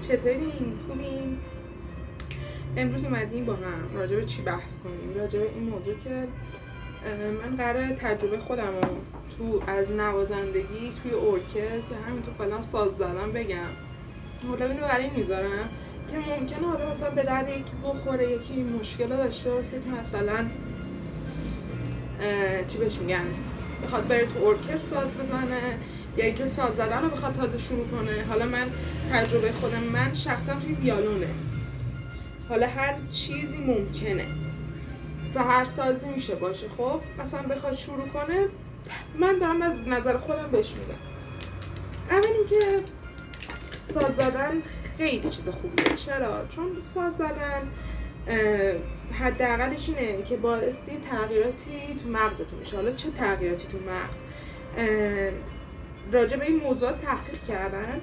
چطورین؟ خوبین؟ امروز اومدیم با هم راجع به چی بحث کنیم؟ راجع به این موضوع که من قراره تجربه خودم رو تو از نوازندگی توی ارکستر همینطور کلا ساز زدن بگم. حالا اینو برای این میذارم که ممکنه حالا مثلا به درد یکی بخوره، یکی مشکل داشته باشه که مثلا چی بهش میگن بخواد بره تو ارکستر ساز بزنه یا اینکه ساز زدن رو بخواد تازه شروع کنه. حالا من تجربه خودم من شخصا توی ویولونه، حالا هر چیزی ممکنه، مثلا هر سازی میشه باشه. خب مثلا بخواد شروع کنه، من دارم از نظر خودم بهش میگم. اول اینکه ساز زدن خیلی چیز خوبیه. چرا؟ چون ساز زدن حداقلش اینه که بایستی تغییراتی تو مغزتون میشه. حالا چه تغییراتی تو مغز؟ راجع به این موضوع تحقیق کردن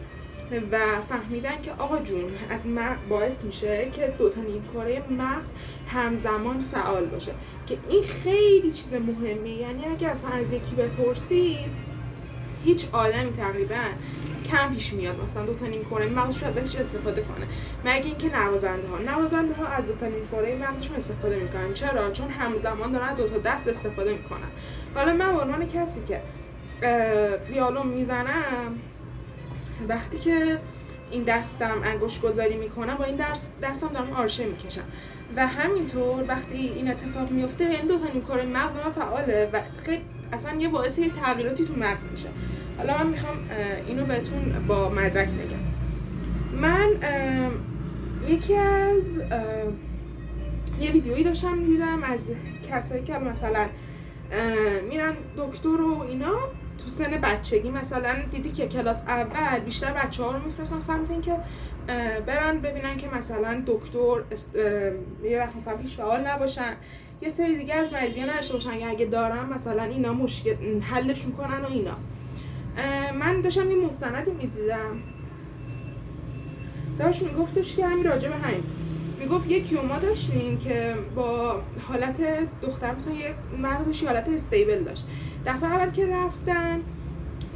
و فهمیدن که آقا جون از باعث میشه که دو تا نیمکره مغز همزمان فعال باشه، که این خیلی چیز مهمه. یعنی اگه اصلا از یکی بپرسی، هیچ آدمی تقریبا کم پیش میاد مثلا دو تا نیمکره مغزش ازش استفاده کنه، مگه اینکه نوازنده ها از دو تا نیمکره مغزشون استفاده میکنن. چرا؟ چون همزمان دارن دو تا دست استفاده میکنن. حالا من به عنوان کسی که ویولون میزنم، وقتی که این دستم انگشت گذاری میکنم با این دستم دارم آرشه میکشم و همینطور وقتی این اتفاق میفته این دو تا نیمکره مغز من فعاله و خیلی اصلا یه باعث یه تغییراتی تو مغز میشه. حالا من میخوام اینو بهتون با مدرک بگم. من یکی از یه ویدیویی داشتم میدیدم از کسایی که مثلا میرن دکتر و اینا تو سن بچگی، مثلا دیدی که کلاس اول بیشتر بچه‌ها رو میفرستن سمت این که برن ببینن که مثلا دکتر یه وقت مثلا پیش فعال نباشن، یه سری دیگه از مریضی‌ها نداشته باشن، یا اگه دارن مثلا اینا مشکل حلش میکنن و اینا. من داشتم این مستندی میدیدم، داشت میگفتش که همین راجع به همین میگفت یکی ما داشتیم که با حالت دختر مثلا یه مغزش حالت استیبل داشت. دفعه اول که رفتن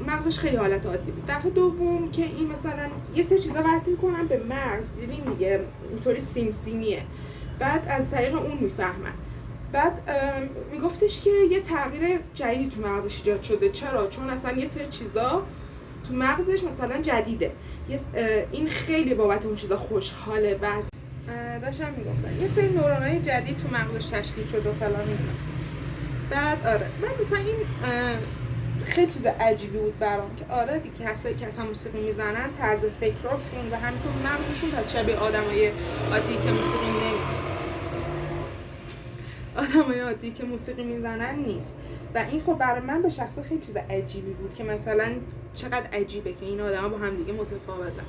مغزش خیلی حالت عادی بود. دفعه دوم که این مثلا یه سری چیزا وصل میکنن به مغز، دیدین دیگه اینطوری سیمسیمیه، بعد از طریق اون میفهمن. بعد میگفتش که یه تغییر جدید تو مغزش ایجاد شده. چرا؟ چون اصلا یه سری چیزا تو مغزش مثلا جدیده، این خیلی بابت اون چیزا خوشحاله و داشتم میگفتن یه سری نورونای جدید تو مغزش تشکیل شده و فلان اینا. بعد آره من مثلا این خیلی چیز عجیبی بود برام که آره دیگه کسایی که اصلا موسیقی میزنن طرز فکرشون و همینطور مغزشون پس شبیه آدمای عادی که موسیقی میزنن نیست. و این خب برای من به شخصه خیلی چیز عجیبی بود که مثلا چقدر عجیبه که این آدما با هم دیگه متفاوتن.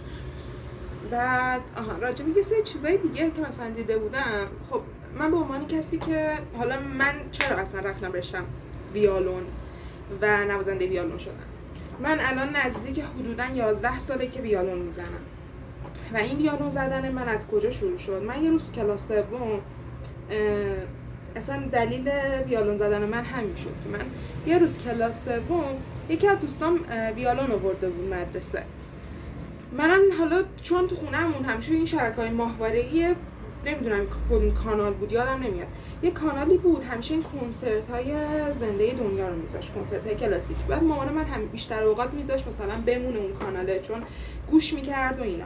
بعد راجع به یه سری چیزای دیگه که مثلا دیده بودم، خب من به عنوان کسی که حالا من چرا اصلا رفتم رشتم ویولون و نوازنده ویولون شدم. من الان نزدیک حدوداً 11 ساله که ویولون میزنم و این ویولون زدن من از کجا شروع شد؟ من یه روز تو کلاس سوم، اصلا دلیل ویولون زدن من همین شد که من یه روز کلاس سوم یکی از دوستام ویولون آورده بود مدرسه. منم حالا چون تو خونه‌مون همیشه این شبکه‌های ماهواره‌ای، نمیدونم کدوم کانال بود یادم نمیاد، یه کانالی بود همیشه این کنسرت‌های زنده دنیا رو میذاشت، کنسرت‌های کلاسیک. بعد مامان من هم بیشتر اوقات میذاشت مثلا بمونه اون کاناله چون گوش میکرد و اینا.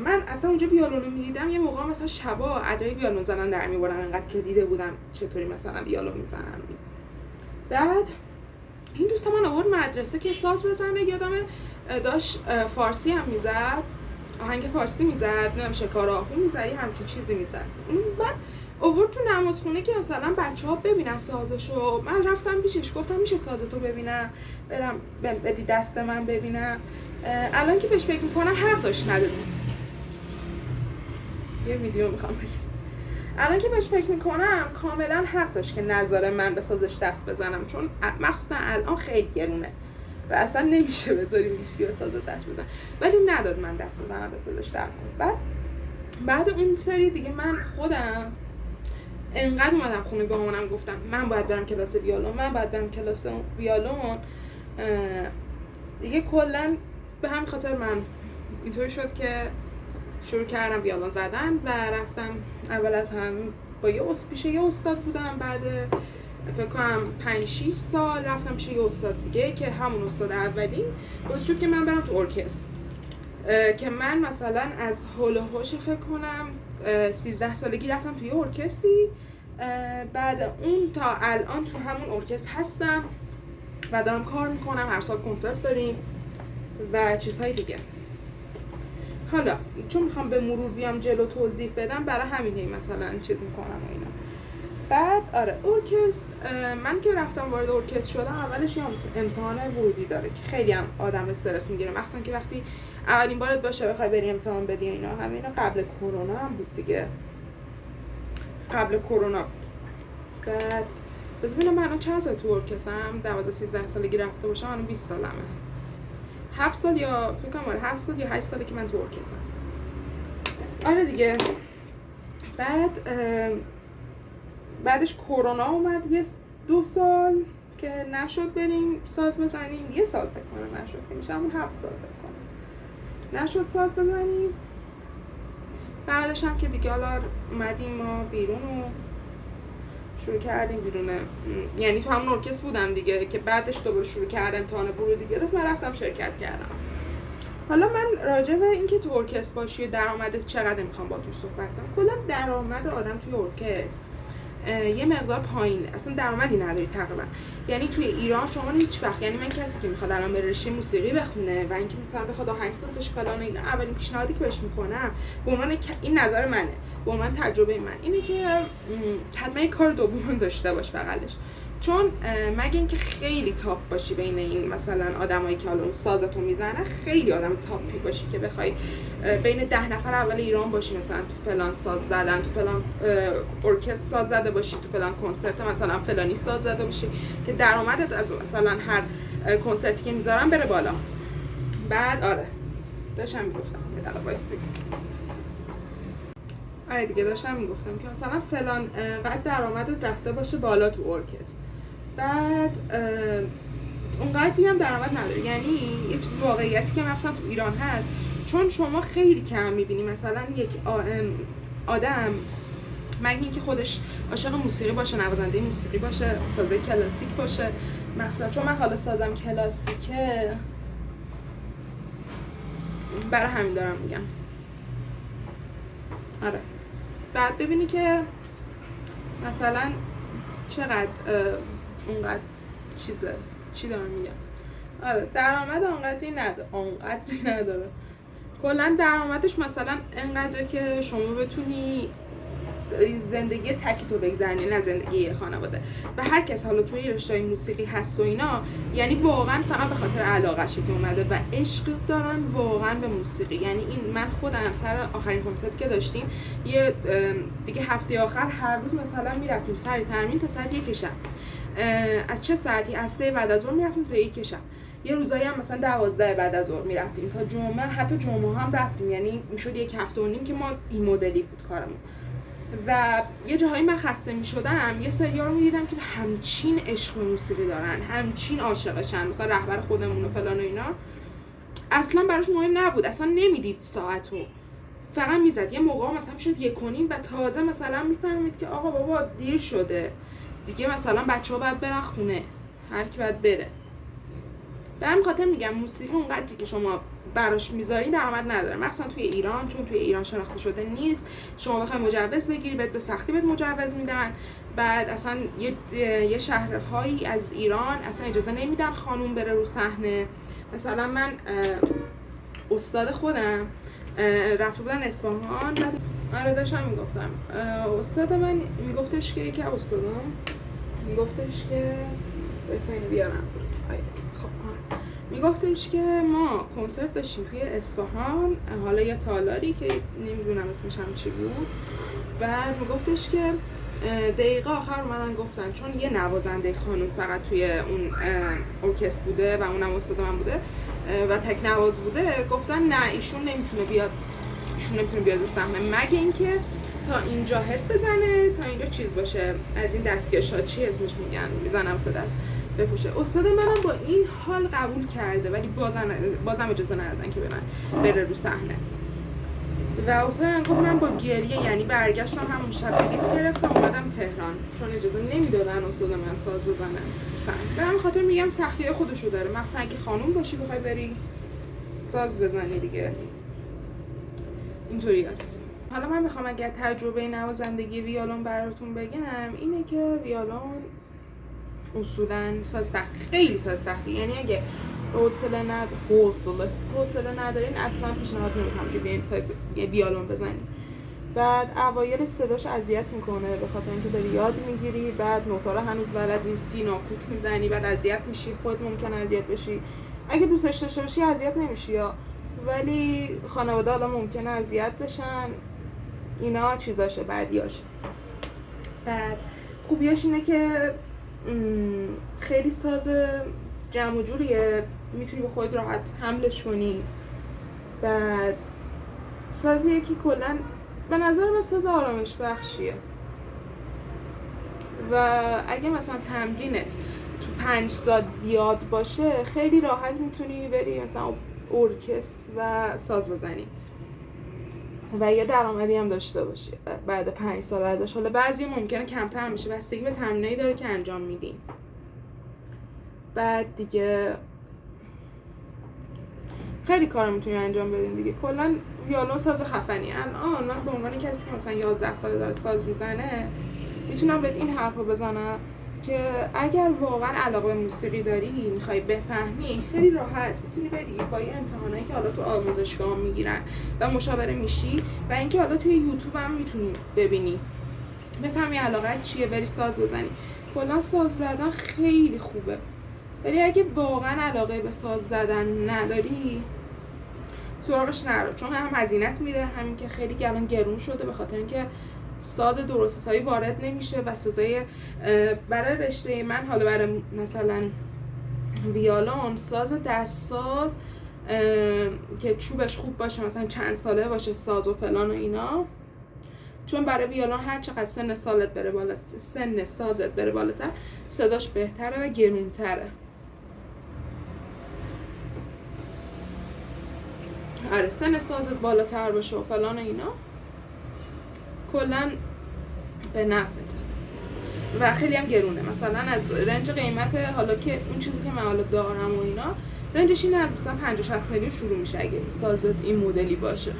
من اصلا اونجا ویولون رو میدیدم، یه موقع مثلا شبا ادای ویولون زدن در میبردم انقدر که دیده بودم چطوری مثلا ویولون میزنن. بعد این دوست من آورد مدرسه که ساز بزنه، یادم داشت فارسی هم میزد، آهنگ فارسی میزد، نمیشه کاراهو میزد، همچین چیزی میزد. من آورد تو نمازخونه که مثلا بچه‌ها ببینن سازشو. من رفتم پیشش گفتم میشه سازتو ببینم، بدی دست من ببینم. الان که بهش فکر میکنم حق داشت ندادم. یه ویدیو میخوام بگم. الان که بهش فکر میکنم کاملا حق داشت که نذاره من به سازش دست بزنم، چون مخصوصا الان خیلی گرونه و اصلا نمیشه بذاریم هیچکی به ساز دست بزن، ولی نداد من دست بزنم به سازش در کنم. بعد اون سری دیگه من خودم انقدر اومدم خونه به مامانم گفتم من باید برم کلاس ویولون، دیگه کلا به همین خاطر من اینطوری شد که شروع کردم ویولون زدن و رفتم اول از هم با پیش یه استاد بودم. بعد فکر کنم 5-6 سال رفتم پیش یه استاد دیگه که همون استاد اولی باعث شد که من برم تو ارکستر، که من مثلا از هول و هوش فکر کنم 13 سالگی رفتم توی ارکستری. بعد اون تا الان تو همون ارکستر هستم و دارم کار میکنم، هر سال کنسرت داریم و چیزهای دیگه. حالا چون میخوام به مرور بیام جلو توضیح بدم، برای همین مثلا چیز میکنم و اینا. بعد آره ارکستر، من که رفتم وارد ارکستر شدم، اولش یه امتحان ورودی داره که خیلی هم آدم استرس میگیره، مخصوصا که وقتی اولین بارت باشه بخوای بری امتحان بدی اینا. همینا قبل کرونا هم بود دیگه، قبل کرونا بود. بعد ببینم من چند سال تو ارکسترم، 12-13 سالگی رفته باشم، الان 20 سالمه. 7 سال یا فکر کنم 7 سال یا 8 ساله که من تو ارکسترم. آره دیگه. بعدش کرونا اومد، 2 سال که نشد بریم ساز بزنیم. 1 سال فکر کنم نشد، که میشه همون 7 سال فکر کنم نشد ساز بزنیم. بعدش هم که دیگه حالا اومدیم ما بیرون و شروع کردیم بیرون، یعنی تو همون ارکستر بودم دیگه، که بعدش دوباره شروع کردم امتحان ورودی گرفت و رفتم شرکت کردم. حالا من راجع به اینکه تو ارکستر باشی و درآمدت چقدر میخوام با تو صحبت کنم. کلا درآمد آدم توی ارکستر یه مقدار پایینه، اصلا درآمدی نداری تقریبا. یعنی توی ایران شما هیچ وقت، یعنی من کسی که میخواد الان بره رشته موسیقی بخونه و اینکه مثلا بخواد آهنگساز بشه فلان اینا، اولین پیشنهادی که بهش میکنم به عنوان این نظر منه، به عنوان تجربه من اینه که حتما یه کار دوم داشته باش بغلش. چون مگه اینکه خیلی تاپ باشی بین این مثلا آدمایی که حالا اون سازتو میزنه، خیلی آدم تاپی باشی که بخوای بین 10 نفر اول ایران باشی، مثلا تو فلان ساز زدن، تو فلان ارکستر ساز زده باشی، تو فلان کنسرت مثلا فلانی ساز زده باشی که درآمدت از مثلا هر کنسرتی که میذارن بره بالا. بعد آره داشتم میگفتم یه دقیقه وایسی. آره دیگه داشتم میگفتم که مثلا فلان قد درآمدت رفته باشه بالا تو ارکستر، بعد اونقدری هم درآمد نداری. یعنی یه واقعیتی که مثلا تو ایران هست، چون شما خیلی کم میبینی مثلا یک آدم مگه اینکه خودش عاشق موسیقی باشه، نوازنده موسیقی باشه، سازه کلاسیک باشه، مثلا چون من حالا سازم کلاسیکه برای همین دارم میگم. آره بعد ببینی که مثلا چقدر اونقدر چی دارم میگم. آره درآمد اونقدری نداره. کلا درآمدش مثلا اینقدره که شما بتونی زندگی تکی تو بگذرونی، نه زندگی خانواده. و هر کس حالا توی رشته موسیقی هست و اینا، یعنی واقعا فقط به خاطر علاقه‌شه که اومده و عشق دارن واقعا به موسیقی. یعنی این من خودم سر آخرین کنسرتی که داشتیم، یه دیگه هفته آخر هر روز مثلا میرفتیم سر تمرین تا ساعت 1 شب. از چه ساعتی؟ از 3 بعد از ظهر میرفتیم تا 1 شب. یه روزایی هم مثلا 12 بعد از ظهر میرفتیم تا جمعه، حتی جمعه هم رفتیم. یعنی میشد 1 هفته و نیم که ما این مدلی بود کارمون. و یه جاهایی من خسته میشدم، یه سری‌ها رو میدیدم که همچین عشق به موسیقی دارن، همچین عاشقشن، مثلا رهبر خودمون و فلان و اینا. اصلا براش مهم نبود، اصلا نمیدید ساعتو، فقط میزد. یه موقع مثلا میشد 1:30 و تازه مثلا میفهمید که آقا بابا دیر شده دیگه، مثلا بچه‌ها باید برن خونه، هر کی باید بره. به همین خاطر میگم موسیقی اونقدری که شما براش میذاری درآمد نداره، مخصوصا توی ایران، چون توی ایران شناخته شده نیست. شما بخوای مجوز بگیری به سختی بهت مجوز میدن. بعد اصلا یه شهرهایی از ایران اصلا اجازه نمیدن خانوم بره رو صحنه. مثلا من استاد خودم رفته بودن اصفهان، آره داشتم میگفتم، استاد من میگفتش که یکی استادم میگفتش که بس اینو بیارم. خب میگفتش که ما کنسرت داشتیم توی اصفهان، حالا یه تالاری که نمیدونم اسمش هم چی بود. بعد میگفتش که دقیقه آخر اومدن گفتن چون یه نوازنده خانم فقط توی اون ارکستر بوده و اونم استاد من بوده و تک نواز بوده، گفتن نه ایشون نمیتونه بیاد رو صحنه مگه اینکه تا اینجا هد بزنه، تا اینجا چیز باشه از این دستگاه‌ها، چی اسمش میگن، میزنم واسه دست بپوشه. استاد منم با این حال قبول کرده ولی بازم اجازه ندادن که بره رو صحنه. و استاد من گفت من با گریه، یعنی برگشتم همون شب بلیط گرفتم اومدم تهران، چون اجازه نمیدادن استاد من ساز بزنه صحنه. به همین خاطر میگم سختی‌های خودشو داره، مثلا اگه خانوم باشی بخوای بری ساز بزنی دیگه اینطوری است. حالا من میخوام اگر تجربه نوازندگی ویولون براتون بگم اینه که ویولون اصولا ساز سختی، خیلی ساز سختی، یعنی اگه حوصله ندارین اصلا پیشنهاد نمیکنم که بیاین ساز ویولون بزنین. بعد اوایل صداش اذیت میکنه به خاطر اینکه داری یاد میگیری، بعد نوتا رو هنوز بلد نیستی، ناکوک میزنی، بعد اذیت میشی، خود ممکنه اذیت بشی. اگه دوستش داشته باشی اذیت نمیشی یا، ولی خانواده حالا ممکنه اذیت بشن، اینا چیزاشه، بعدیاشه. بعد خوبیاش اینه که خیلی ساز جمع و جوریه، میتونی به خود راحت حملش کنی. بعد سازیه که کلن به نظر من ساز آرامش بخشیه و اگه مثلا تمرینت تو 5 ساعت زیاد باشه خیلی راحت میتونی بری مثلا ارکستر و ساز بزنی و یه درآمدی هم داشته باشی بعد 5 سال ازش. حالا بعضی ممکنه کمتر میشه، بستگی به تمرینایی داره که انجام میدین. بعد دیگه خیلی کار میتونی انجام بدین دیگه. کلا ویولون ساز خفنی. الان من به عنوان کسی که مثلا 11 ساله داره ساز میزنه میتونم بهت این حرفو بزنم که اگر واقعا علاقه به موسیقی داری، میخوای بفهمی، خیلی راحت میتونی بری با این امتحانایی که حالا تو آموزشگاه میگیرن و مشاوره میشی و اینکه حالا توی یوتیوب هم میتونی ببینی بفهمی علاقه چیه، بری ساز بزنی. کلا ساز زدن خیلی خوبه، ولی اگه واقعا علاقه به ساز زدن نداری سراغش نرو، چون هم هزینه‌ت میره، همین که خیلی الان گرون شده به خاطر اینکه ساز درست حسابی وارد نمیشه و سازای برای رشته من، حالا برای مثلا ویولون، ساز دست ساز که چوبش خوب باشه، مثلا چند ساله باشه ساز و فلان و اینا، چون برای ویولون هر چقدر سن سازت بره بالاتر صداش بهتره و گرونتره. آره سن سازت بالاتر باشه و فلان و اینا کلا به نفعته و خیلی هم گرونه. مثلا از رنج قیمت حالا که اون چیزی که من حالا دارم و اینا رنجش اینه از مثلا 50-60 میلیون شروع میشه اگه سازت این مدلی باشه.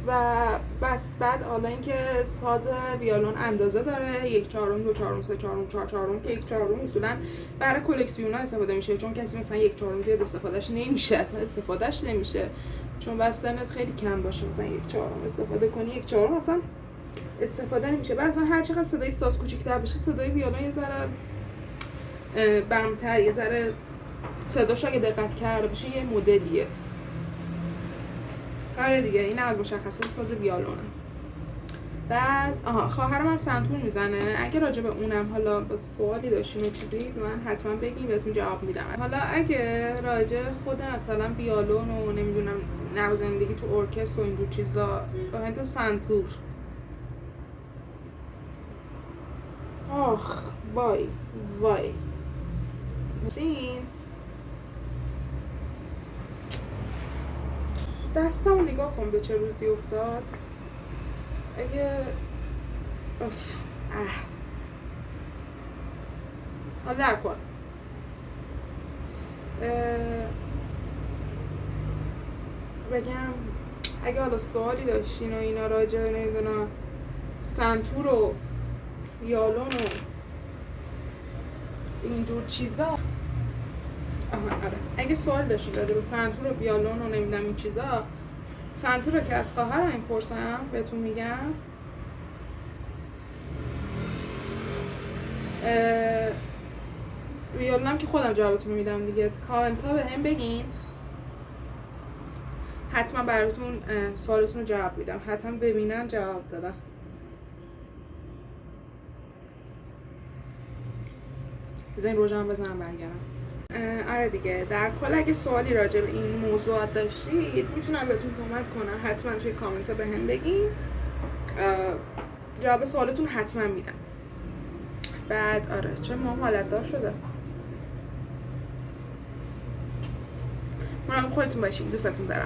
و بس بعد حالا اینکه ساز ویولون اندازه داره، 1/4 2/4 3/4 4/4 که 1/4 اصولا برای کلکسیونا استفاده میشه، چون کسی مثلا 1/4 زیاد استفادهش نمیشه، اصلا استفادهش نمیشه چون بس سنت خیلی کم باشه مثلا 1/4 استفاده کنی، 1/4 مثلا استفاده نمیشه. بعد مثلا هر چقدر صدای ساز کوچیک‌تر بشه صدای ویولون یه ذره بمتر، یه ذره صداش اگه دقت کرده بشه یه مدلیه. آره دیگه این از مشخصات ساز ویولونه. بعد خواهرم هم سنتور میزنه، اگه راجع به اونم حالا با سوالی داشتین و چیزی من حتما بگین بهتون جواب میدم. حالا اگه راجع خود مثلا ویولون و نمیدونم نوازندگی تو ارکستر و اینجور چیزا با تو سنتور آخ وای این دستمو نگاه کن به چه روزی افتاد. اگه حالا در کن بگم اگه حالا سوالی داشتین و اینا راجع نمیدونم سنتور و ویولون و اینجور چیزا آره اگه سوال داشتین راجع به سنتور و ویولون و نمیدونم این چیزا، سنتور رو که از خواهرم میپرسم بهتون میگم. ویولونم که خودم جوابتون میدم دیگه. کامنت ها به هم بگین، حتما براتون سوالتون رو جواب میدم، حتما ببینم جواب دادم. بذارین روژم بزنم برگردم. آره دیگه، در کل اگه سوالی راجع به این موضوعات داشتید میتونم بهتون کمک کنم، حتما توی کامنت ها بهم بگین، جواب سوالتون حتما میدم. بعد آره چه مام حالت دار شده. مراقب خودتون باشین، دوستتون دارم.